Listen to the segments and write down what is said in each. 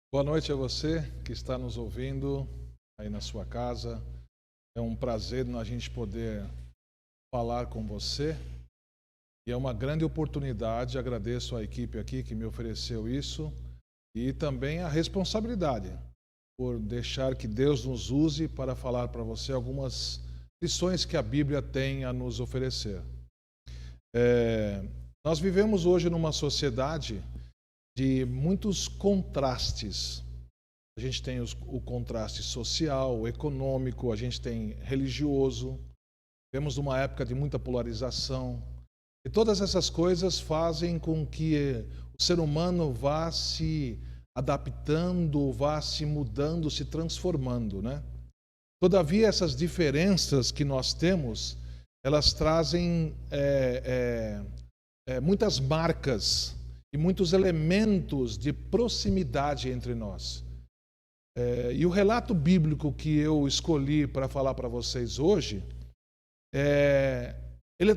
Boa noite a você que está nos ouvindo aí na sua casa. É um prazer a gente poder falar com você e é uma grande oportunidade. Agradeço à equipe aqui que me ofereceu isso e também a responsabilidade por deixar que Deus nos use para falar para você algumas lições que a Bíblia tem a nos oferecer. Nós vivemos hoje numa sociedade de muitos contrastes. A gente tem o contraste social, econômico, a gente tem religioso. Vivemos numa época de muita polarização. E todas essas coisas fazem com que o ser humano vá se adaptando, vá se mudando, se transformando, né? Todavia, essas diferenças que nós temos, elas trazem muitas marcas e muitos elementos de proximidade entre nós. E o relato bíblico que eu escolhi para falar para vocês hoje,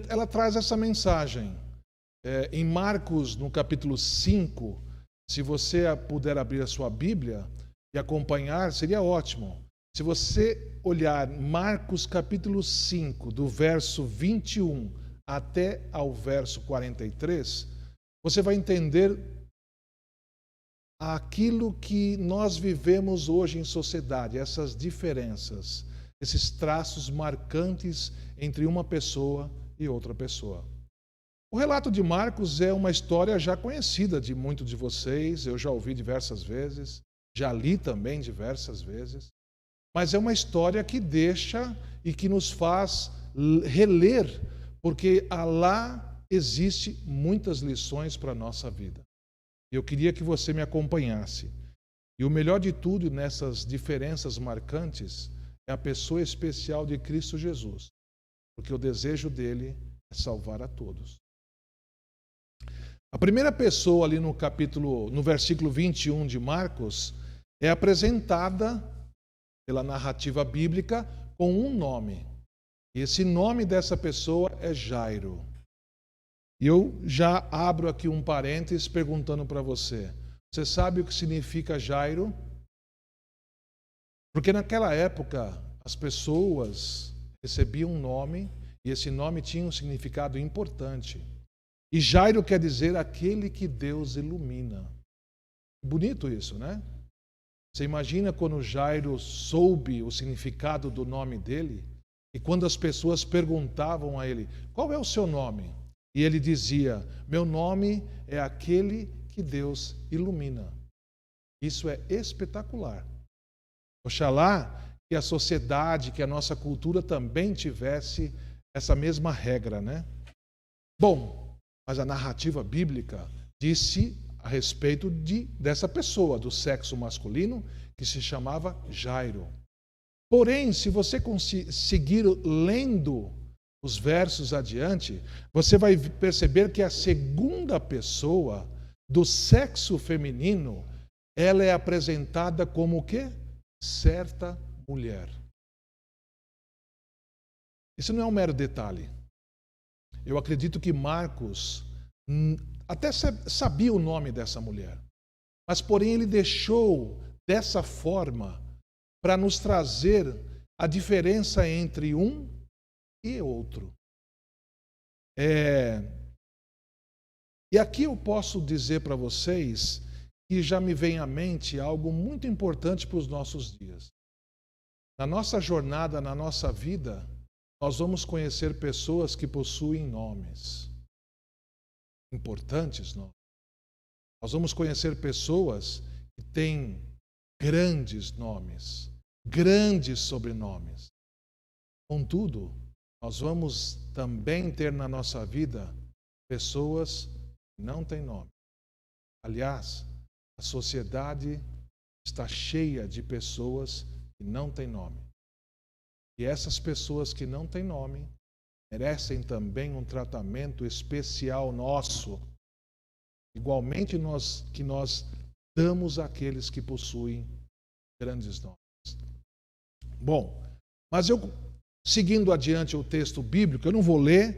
ela traz essa mensagem. Em Marcos, no capítulo 5, se você puder abrir a sua Bíblia e acompanhar, seria ótimo. Se você olhar Marcos capítulo 5, do verso 21 até ao verso 43, você vai entender aquilo que nós vivemos hoje em sociedade, essas diferenças, esses traços marcantes entre uma pessoa e outra pessoa. O relato de Marcos é uma história já conhecida de muitos de vocês, eu já ouvi diversas vezes, já li também diversas vezes, mas é uma história que deixa e que nos faz reler, porque lá existe muitas lições para a nossa vida. Eu queria que você me acompanhasse. E o melhor de tudo nessas diferenças marcantes é a pessoa especial de Cristo Jesus, porque o desejo dele é salvar a todos. A primeira pessoa ali no versículo 21 de Marcos é apresentada pela narrativa bíblica com um nome. E esse nome dessa pessoa é Jairo. E eu já abro aqui um parênteses perguntando para você. Você sabe o que significa Jairo? Porque naquela época as pessoas recebiam um nome e esse nome tinha um significado importante. E Jairo quer dizer aquele que Deus ilumina. Bonito isso, né? Você imagina quando Jairo soube o significado do nome dele e quando as pessoas perguntavam a ele, qual é o seu nome? E ele dizia, meu nome é aquele que Deus ilumina. Isso é espetacular. Oxalá que a sociedade, que a nossa cultura também tivesse essa mesma regra, né? Bom, mas a narrativa bíblica disse a respeito dessa pessoa, do sexo masculino, que se chamava Jairo. Porém, se você seguir lendo os versos adiante, você vai perceber que a segunda pessoa do sexo feminino, ela é apresentada como o quê? Certa mulher. Isso não é um mero detalhe. Eu acredito que Marcos até sabia o nome dessa mulher, mas porém ele deixou dessa forma para nos trazer a diferença entre um e outro. E aqui eu posso dizer para vocês que já me vem à mente algo muito importante para os nossos dias. Na nossa jornada, na nossa vida, nós vamos conhecer pessoas que possuem nomes importantes, nomes. Nós vamos conhecer pessoas que têm grandes nomes, grandes sobrenomes. Contudo, nós vamos também ter na nossa vida pessoas que não têm nome. Aliás, a sociedade está cheia de pessoas que não têm nome. E essas pessoas que não têm nome merecem também um tratamento especial nosso, igualmente que nós damos àqueles que possuem grandes nomes. Bom, mas seguindo adiante o texto bíblico, eu não vou ler,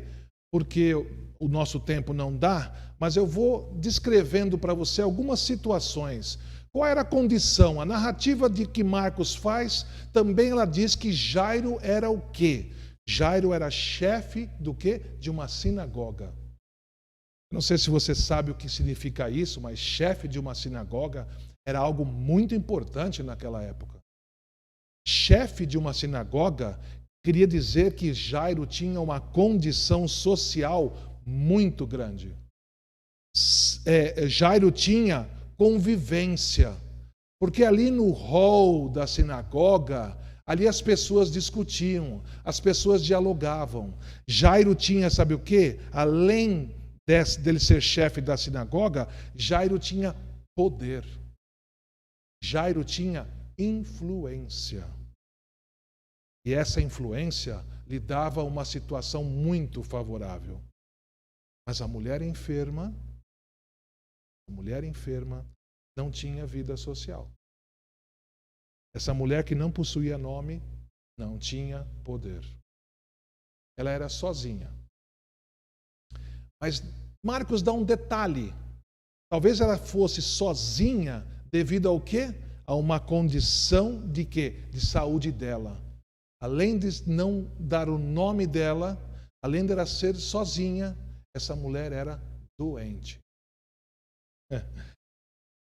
porque o nosso tempo não dá, mas eu vou descrevendo para você algumas situações, Qual era a condição? A narrativa de que Marcos faz, também ela diz que Jairo era o quê? Jairo era chefe do quê? De uma sinagoga. Não sei se você sabe o que significa isso, mas chefe de uma sinagoga era algo muito importante naquela época. Chefe de uma sinagoga queria dizer que Jairo tinha uma condição social muito grande. Jairo tinha convivência, porque ali no hall da sinagoga, ali as pessoas discutiam, as pessoas dialogavam. Jairo tinha, sabe o quê? Além dele ser chefe da sinagoga, Jairo tinha poder. Jairo tinha influência. E essa influência lhe dava uma situação muito favorável. Mas a mulher enferma não tinha vida social. Essa mulher que não possuía nome, não tinha poder. Ela era sozinha. Mas Marcos dá um detalhe. Talvez ela fosse sozinha devido ao quê? A uma condição de quê? De saúde dela. Além de não dar o nome dela, além de ela ser sozinha, essa mulher era doente.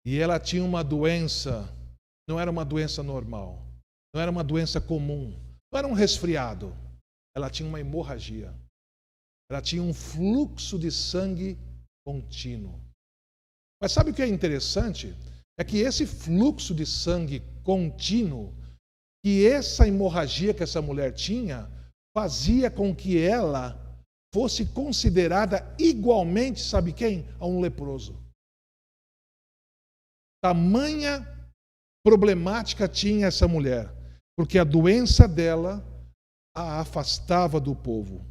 E ela tinha uma doença, não era uma doença normal, não era uma doença comum, não era um resfriado. Ela tinha uma hemorragia. Ela tinha um fluxo de sangue contínuo. Mas sabe o que é interessante? É que esse fluxo de sangue contínuo, que essa hemorragia que essa mulher tinha, fazia com que ela fosse considerada igualmente, sabe quem? A um leproso. Tamanha problemática tinha essa mulher, porque a doença dela a afastava do povo.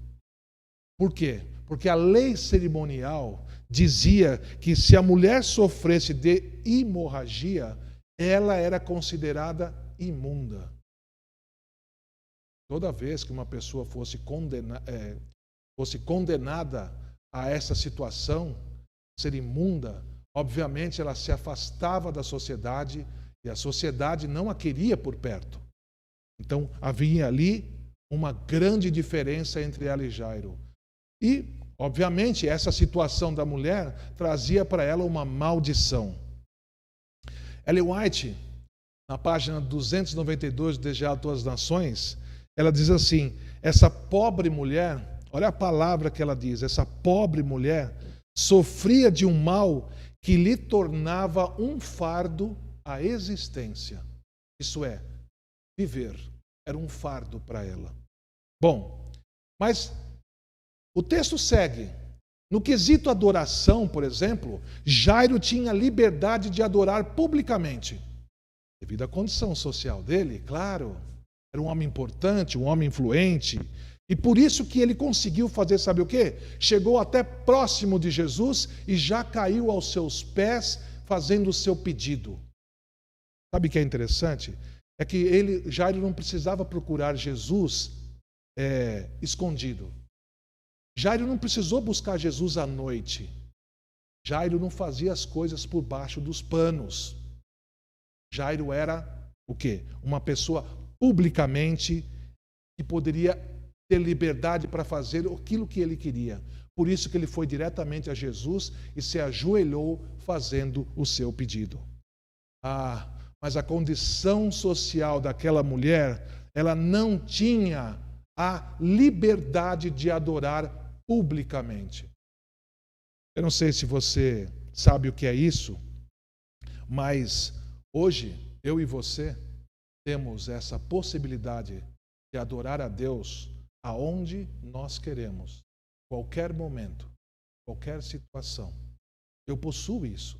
Por quê? Porque a lei cerimonial dizia que se a mulher sofresse de hemorragia, ela era considerada imunda. Toda vez que uma pessoa fosse condenada a essa situação, ser imunda, obviamente ela se afastava da sociedade e a sociedade não a queria por perto. Então havia ali uma grande diferença entre ela e Jairo. E, obviamente, essa situação da mulher trazia para ela uma maldição. Ellen White, na página 292 do Desejado a Todas as Nações, ela diz assim, essa pobre mulher, olha a palavra que ela diz, essa pobre mulher sofria de um mal que lhe tornava um fardo a existência. Isso é, viver era um fardo para ela. Bom, mas o texto segue. No quesito adoração, por exemplo, Jairo tinha liberdade de adorar publicamente. Devido à condição social dele, claro, era um homem importante, um homem influente, e por isso que ele conseguiu fazer, sabe o quê? Chegou até próximo de Jesus e já caiu aos seus pés fazendo o seu pedido. Sabe o que é interessante? É que Jairo não precisava procurar Jesus escondido. Jairo não precisou buscar Jesus à noite. Jairo não fazia as coisas por baixo dos panos. Jairo era o quê? Uma pessoa publicamente que poderia ter liberdade para fazer aquilo que ele queria. Por isso que ele foi diretamente a Jesus e se ajoelhou fazendo o seu pedido. Mas a condição social daquela mulher, ela não tinha a liberdade de adorar publicamente. Eu não sei se você sabe o que é isso, mas hoje eu e você temos essa possibilidade de adorar a Deus aonde nós queremos, qualquer momento, qualquer situação. Eu possuo isso.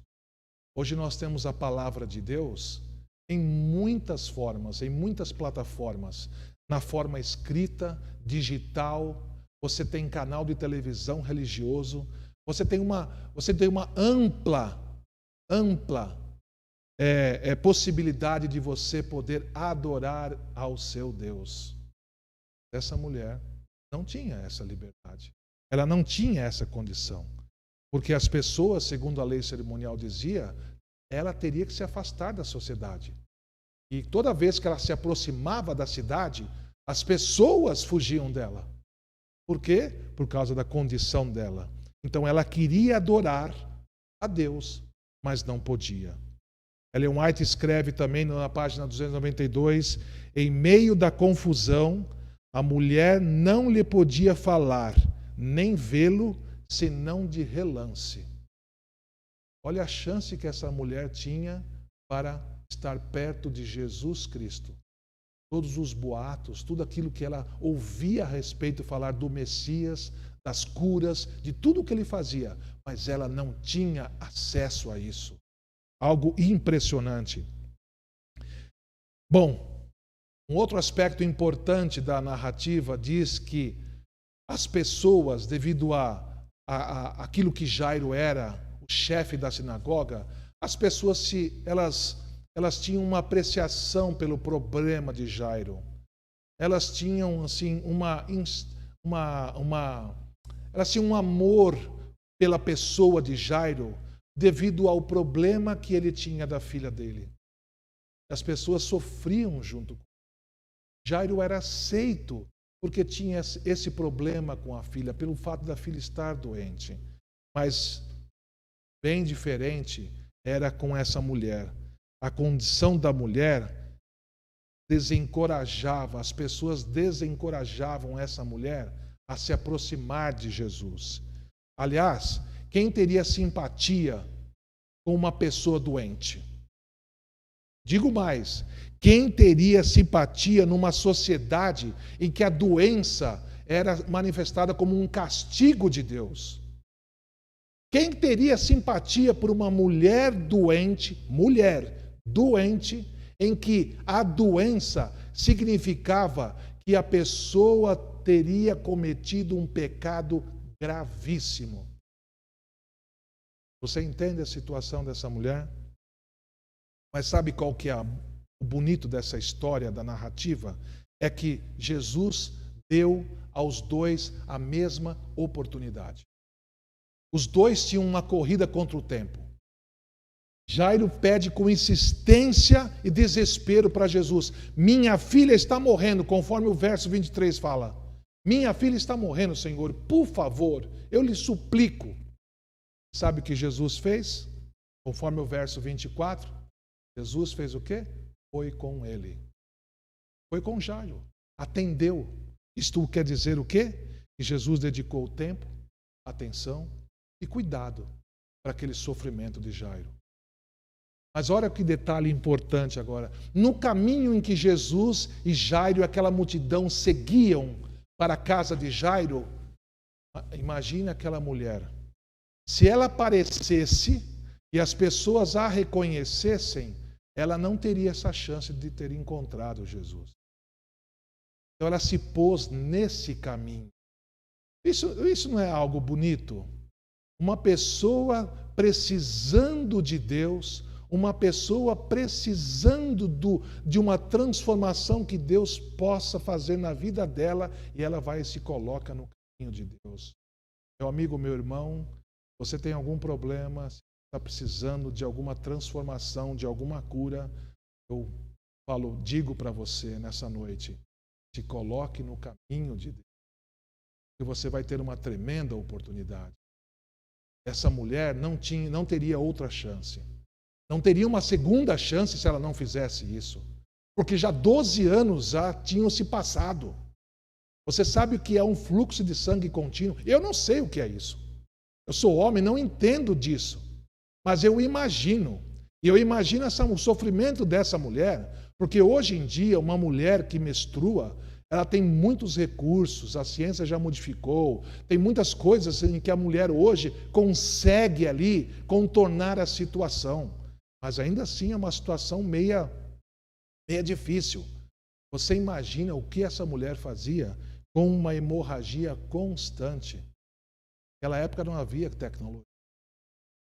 Hoje nós temos a palavra de Deus em muitas formas, em muitas plataformas, na forma escrita, digital. Você tem canal de televisão religioso, você tem uma ampla possibilidade de você poder adorar ao seu Deus. Essa mulher não tinha essa liberdade, ela não tinha essa condição, porque as pessoas, segundo a lei cerimonial dizia, ela teria que se afastar da sociedade. E toda vez que ela se aproximava da cidade, as pessoas fugiam dela. Por quê? Por causa da condição dela. Então ela queria adorar a Deus, mas não podia. Ellen White escreve também na página 292, em meio da confusão, a mulher não lhe podia falar, nem vê-lo, senão de relance. Olha a chance que essa mulher tinha para estar perto de Jesus Cristo. Todos os boatos, tudo aquilo que ela ouvia a respeito falar do Messias, das curas, de tudo o que ele fazia, mas ela não tinha acesso a isso. Algo impressionante. Bom, um outro aspecto importante da narrativa diz que as pessoas, devido a aquilo que Jairo era, o chefe da sinagoga, as pessoas elas tinham uma apreciação pelo problema de Jairo. Elas tinham assim elas tinham um amor pela pessoa de Jairo devido ao problema que ele tinha da filha dele. As pessoas sofriam junto com ele. Jairo era aceito porque tinha esse problema com a filha, pelo fato da filha estar doente. Mas bem diferente era com essa mulher. A condição da mulher desencorajava, as pessoas desencorajavam essa mulher a se aproximar de Jesus. Aliás, quem teria simpatia com uma pessoa doente? Digo mais, quem teria simpatia numa sociedade em que a doença era manifestada como um castigo de Deus? Quem teria simpatia por uma mulher doente, em que a doença significava que a pessoa teria cometido um pecado gravíssimo? Você entende a situação dessa mulher? Mas sabe qual que é o bonito dessa história, da narrativa? É que Jesus deu aos dois a mesma oportunidade. Os dois tinham uma corrida contra o tempo. Jairo pede com insistência e desespero para Jesus: minha filha está morrendo, conforme o verso 23 fala. Minha filha está morrendo, Senhor, por favor, eu lhe suplico. Sabe o que Jesus fez? Conforme o verso 24, Jesus fez o quê? Foi com ele. Foi com Jairo. Atendeu. Isto quer dizer o quê? Que Jesus dedicou tempo, atenção e cuidado para aquele sofrimento de Jairo. Mas olha que detalhe importante agora. No caminho em que Jesus e Jairo e aquela multidão seguiam para a casa de Jairo, imagine aquela mulher. Se ela aparecesse e as pessoas a reconhecessem, ela não teria essa chance de ter encontrado Jesus. Então ela se pôs nesse caminho. Isso não é algo bonito? Uma pessoa precisando de Deus, uma pessoa precisando de uma transformação que Deus possa fazer na vida dela, e ela vai e se coloca no caminho de Deus. Meu amigo, meu irmão, você tem algum problema, está precisando de alguma transformação, de alguma cura, eu digo para você nessa noite, se coloque no caminho de Deus, que você vai ter uma tremenda oportunidade. Essa mulher não teria outra chance. Não teria uma segunda chance se ela não fizesse isso. Porque já 12 anos já tinham se passado. Você sabe o que é um fluxo de sangue contínuo? Eu não sei o que é isso. Eu sou homem, não entendo disso. Mas eu imagino. E eu imagino o sofrimento dessa mulher, porque hoje em dia uma mulher que menstrua, ela tem muitos recursos, a ciência já modificou, tem muitas coisas em que a mulher hoje consegue ali contornar a situação. Mas ainda assim é uma situação meia difícil. Você imagina o que essa mulher fazia com uma hemorragia constante. Naquela época não havia tecnologia.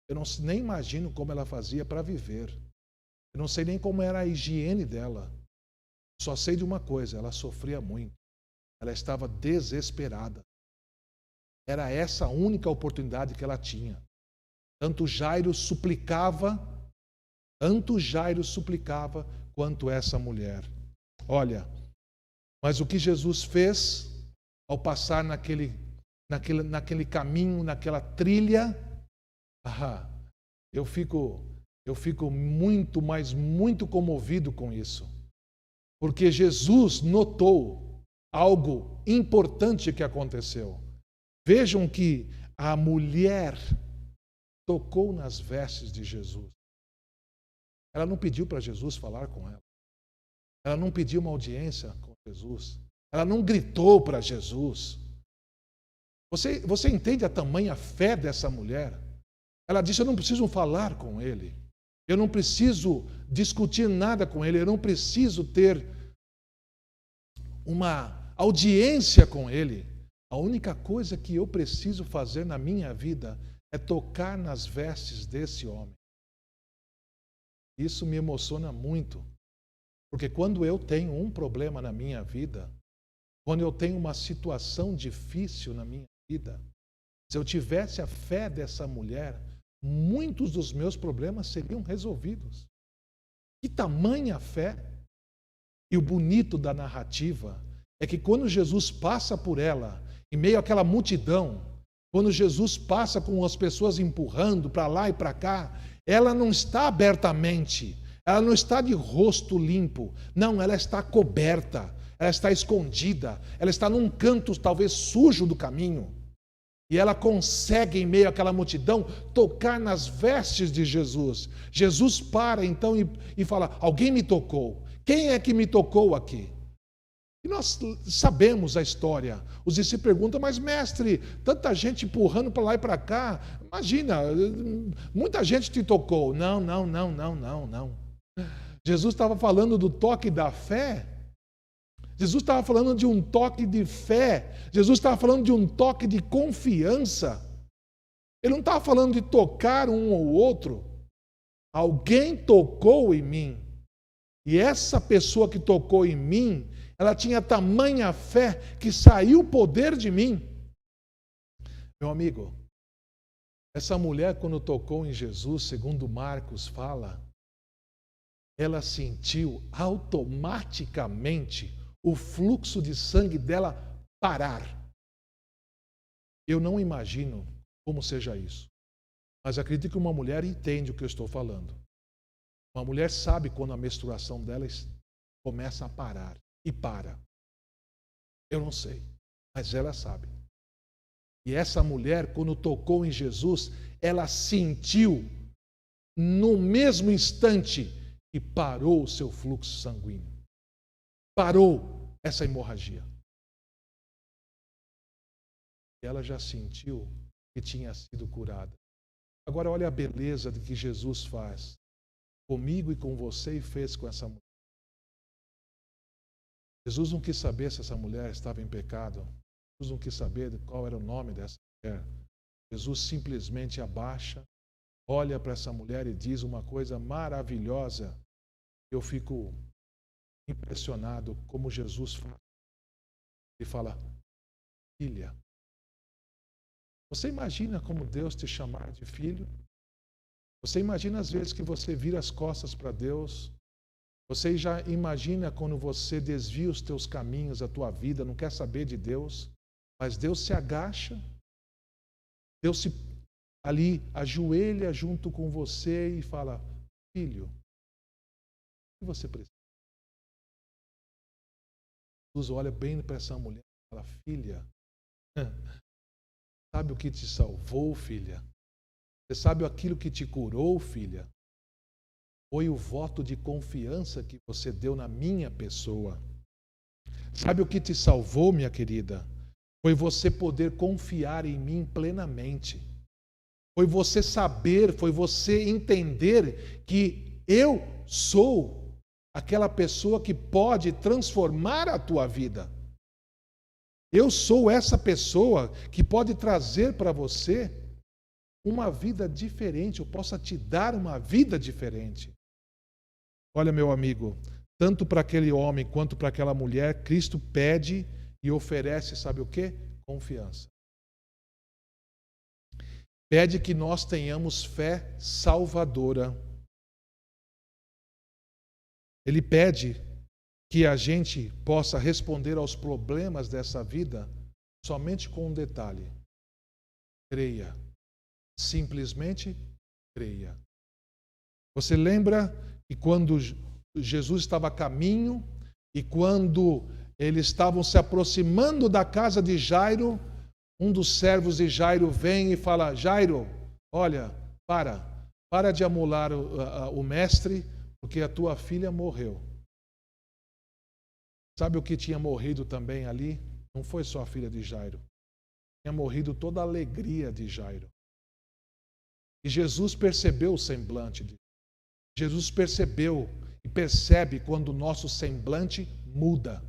Eu nem imagino como ela fazia para viver. Eu não sei nem como era a higiene dela. Só sei de uma coisa, ela sofria muito. Ela estava desesperada. Era essa a única oportunidade que ela tinha. Tanto Jairo suplicava Tanto Jairo suplicava quanto essa mulher. Olha, mas o que Jesus fez ao passar naquele caminho, naquela trilha, eu fico muito, mas muito comovido com isso. Porque Jesus notou algo importante que aconteceu. Vejam que a mulher tocou nas vestes de Jesus. Ela não pediu para Jesus falar com ela. Ela não pediu uma audiência com Jesus. Ela não gritou para Jesus. Você entende a tamanha fé dessa mulher? Ela disse: eu não preciso falar com ele. Eu não preciso discutir nada com ele. Eu não preciso ter uma audiência com ele. A única coisa que eu preciso fazer na minha vida é tocar nas vestes desse homem. Isso me emociona muito. Porque quando eu tenho um problema na minha vida, quando eu tenho uma situação difícil na minha vida, se eu tivesse a fé dessa mulher, muitos dos meus problemas seriam resolvidos. Que tamanha fé! E o bonito da narrativa é que quando Jesus passa por ela, em meio àquela multidão, quando Jesus passa com as pessoas empurrando para lá e para cá, ela não está abertamente, ela não está de rosto limpo, não, ela está coberta, ela está escondida, ela está num canto talvez sujo do caminho. E ela consegue, em meio àquela multidão, tocar nas vestes de Jesus. Jesus para então e fala: alguém me tocou. Quem é que me tocou aqui? E nós sabemos a história. Os discípulos perguntam: mas mestre, tanta gente empurrando para lá e para cá, imagina, muita gente te tocou. Não. Jesus estava falando do toque da fé. Jesus estava falando de um toque de fé. Jesus estava falando de um toque de confiança. Ele não estava falando de tocar um ou outro. Alguém tocou em mim. E essa pessoa que tocou em mim, ela tinha tamanha fé que saiu o poder de mim. Meu amigo, essa mulher, quando tocou em Jesus, segundo Marcos fala, ela sentiu automaticamente o fluxo de sangue dela parar. Eu não imagino como seja isso, mas acredito que uma mulher entende o que eu estou falando. Uma mulher sabe quando a menstruação dela começa a parar e para. Eu não sei, mas ela sabe. E essa mulher, quando tocou em Jesus, ela sentiu no mesmo instante que parou o seu fluxo sanguíneo. Parou essa hemorragia. E ela já sentiu que tinha sido curada. Agora olha a beleza de que Jesus faz comigo e com você e fez com essa mulher. Jesus não quis saber se essa mulher estava em pecado. Jesus não quis saber qual era o nome dessa mulher. Jesus simplesmente abaixa, olha para essa mulher e diz uma coisa maravilhosa. Eu fico impressionado como Jesus fala. Ele fala: filha. Você imagina como Deus te chamar de filho? Você imagina as vezes que você vira as costas para Deus? Você já imagina quando você desvia os teus caminhos, a tua vida, não quer saber de Deus, mas Deus se agacha, Deus se ali ajoelha junto com você e fala: filho, o que você precisa? Jesus olha bem para essa mulher e fala: filha, sabe o que te salvou, filha? Você sabe aquilo que te curou, filha? Foi o voto de confiança que você deu na minha pessoa. Sabe o que te salvou, minha querida? Foi você poder confiar em mim plenamente. Foi você saber, foi você entender que eu sou aquela pessoa que pode transformar a tua vida. Eu sou essa pessoa que pode trazer para você uma vida diferente. Eu posso te dar uma vida diferente. Olha, meu amigo, tanto para aquele homem quanto para aquela mulher, Cristo pede e oferece, sabe o quê? Confiança. Pede que nós tenhamos fé salvadora. Ele pede que a gente possa responder aos problemas dessa vida somente com um detalhe: creia. Simplesmente creia. Você lembra que quando Jesus estava a caminho e quando eles estavam se aproximando da casa de Jairo, um dos servos de Jairo vem e fala: Jairo, olha, para de amolar o mestre, porque a tua filha morreu. Sabe o que tinha morrido também ali? Não foi só a filha de Jairo. Tinha morrido toda a alegria de Jairo. E Jesus percebeu o semblante dele. Jesus percebeu e percebe quando o nosso semblante muda.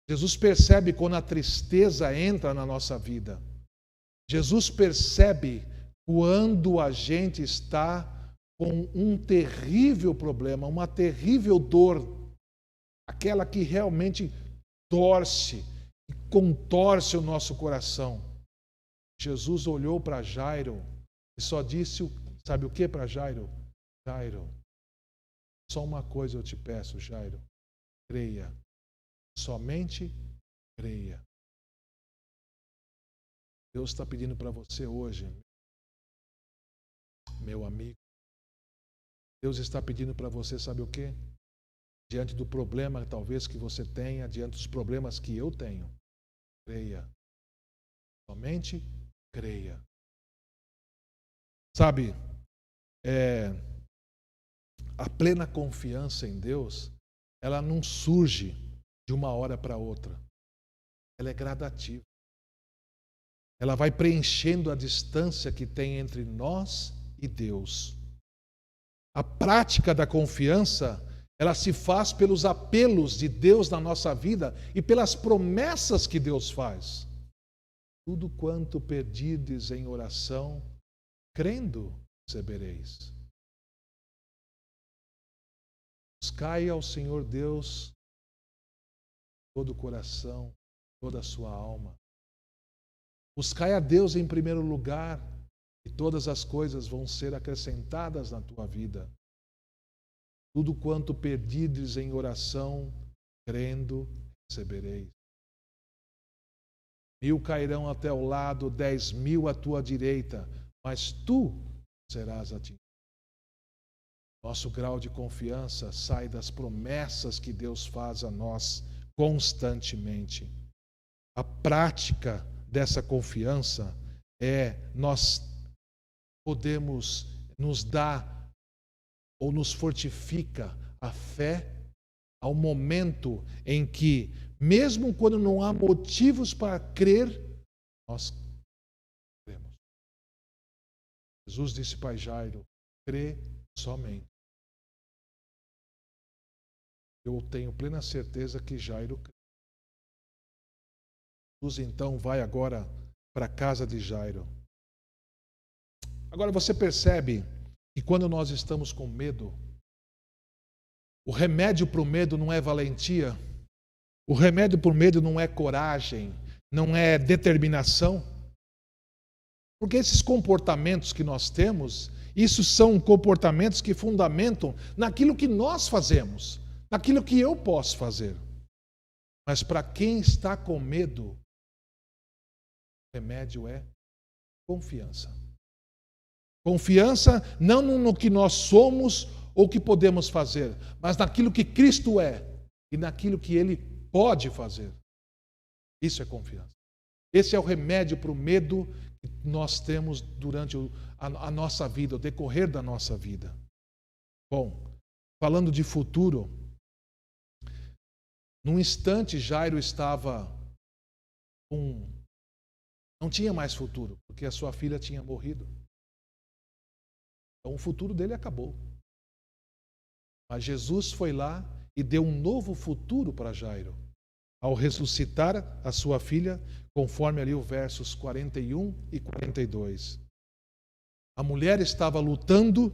Jesus percebe quando a tristeza entra na nossa vida. Jesus percebe quando a gente está com um terrível problema, uma terrível dor, aquela que realmente torce e contorce o nosso coração. Jesus olhou para Jairo e só disse, sabe o que para Jairo? Jairo, só uma coisa eu te peço, Jairo, creia, somente creia. Deus está pedindo para você hoje, meu amigo, Deus está pedindo para você, sabe o que? Diante do problema talvez que você tenha, diante dos problemas que eu tenho, creia, somente creia. Sabe, a plena confiança em Deus, ela não surge de uma hora para outra. Ela é gradativa. Ela vai preenchendo a distância que tem entre nós e Deus. A prática da confiança, ela se faz pelos apelos de Deus na nossa vida e pelas promessas que Deus faz. Tudo quanto pedirdes em oração, crendo, recebereis. Buscai ao Senhor Deus todo o coração, toda a sua alma. Buscai a Deus em primeiro lugar e todas as coisas vão ser acrescentadas na tua vida. Tudo quanto pedirdes em oração, crendo, recebereis. 1000 cairão ao teu lado, 10.000 à tua direita, mas tu serás atingido. Nosso grau de confiança sai das promessas que Deus faz a nós constantemente. A prática dessa confiança nós podemos nos dar ou nos fortifica a fé ao momento em que, mesmo quando não há motivos para crer, nós cremos. Jesus disse para Jairo: crê somente. Eu tenho plena certeza que Jairo crê. Jesus então vai agora para a casa de Jairo. Agora você percebe que quando nós estamos com medo, o remédio para o medo não é valentia, o remédio para o medo não é coragem, não é determinação. Porque esses comportamentos que nós temos, isso são comportamentos que fundamentam naquilo que nós fazemos, naquilo que eu posso fazer. Mas para quem está com medo, o remédio é confiança. Confiança não no que nós somos ou que podemos fazer, mas naquilo que Cristo é e naquilo que Ele pode fazer. Isso é confiança. Esse é o remédio para o medo que nós temos durante a nossa vida, o decorrer da nossa vida. Bom, falando de futuro, num instante Jairo estava não tinha mais futuro, porque a sua filha tinha morrido. Então o futuro dele acabou. Mas Jesus foi lá e deu um novo futuro para Jairo, ao ressuscitar a sua filha, conforme ali os versos 41 e 42. A mulher estava lutando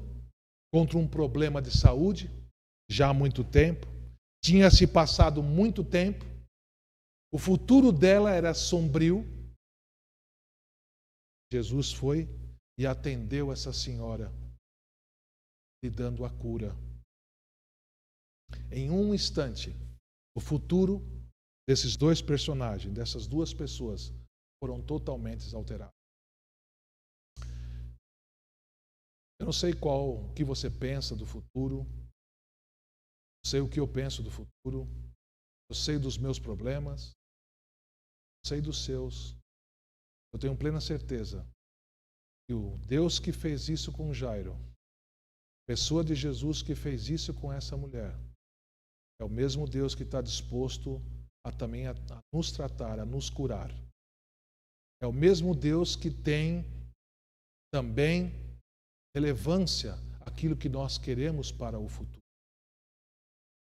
contra um problema de saúde já há muito tempo, tinha se passado muito tempo, o futuro dela era sombrio. Jesus foi e atendeu essa senhora, lhe dando a cura. em um instante, o futuro desses dois personagens, dessas duas pessoas, foram totalmente alterados. Eu não sei o que você pensa do futuro, eu sei o que eu penso do futuro, eu sei dos meus problemas, eu sei dos seus. Eu tenho plena certeza que o Deus que fez isso com Jairo, a pessoa de Jesus que fez isso com essa mulher, é o mesmo Deus que está disposto também a nos tratar, a nos curar. É o mesmo Deus que tem também relevância aquilo que nós queremos para o futuro.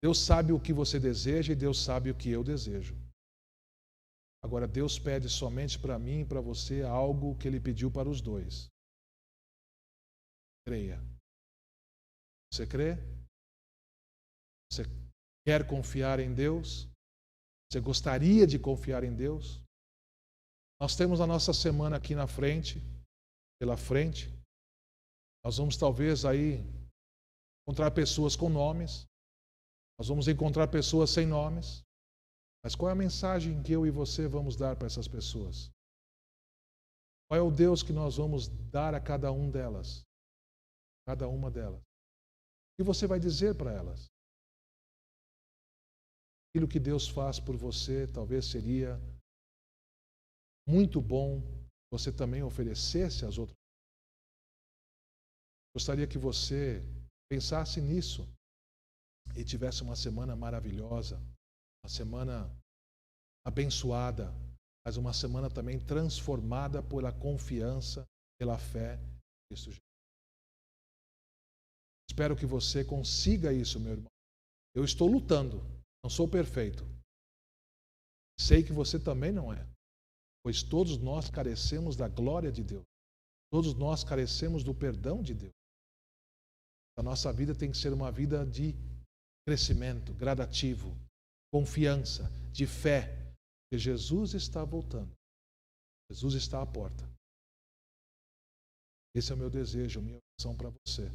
Deus sabe o que você deseja e Deus sabe o que eu desejo. Agora, Deus pede somente para mim e para você algo que Ele pediu para os dois. Creia. Você crê? Você quer confiar em Deus? Você gostaria de confiar em Deus? Nós temos a nossa semana aqui na frente, pela frente. Nós vamos talvez aí encontrar pessoas com nomes. Nós vamos encontrar pessoas sem nomes. Mas qual é a mensagem que eu e você vamos dar para essas pessoas? Qual é o Deus que nós vamos dar a cada uma delas? Cada uma delas. O que você vai dizer para elas? Aquilo que Deus faz por você talvez seria muito bom você também oferecesse às outras. Gostaria que você pensasse nisso e tivesse uma semana maravilhosa, uma semana abençoada, mas uma semana também transformada pela confiança, pela fé em Cristo Jesus. Espero que você consiga isso, meu irmão. Eu estou lutando, não sou perfeito. Sei que você também não é, pois todos nós carecemos da glória de Deus. Todos nós carecemos do perdão de Deus. A nossa vida tem que ser uma vida de crescimento gradativo, confiança, de fé, que Jesus está voltando. Jesus está à porta. Esse é o meu desejo, a minha oração para você.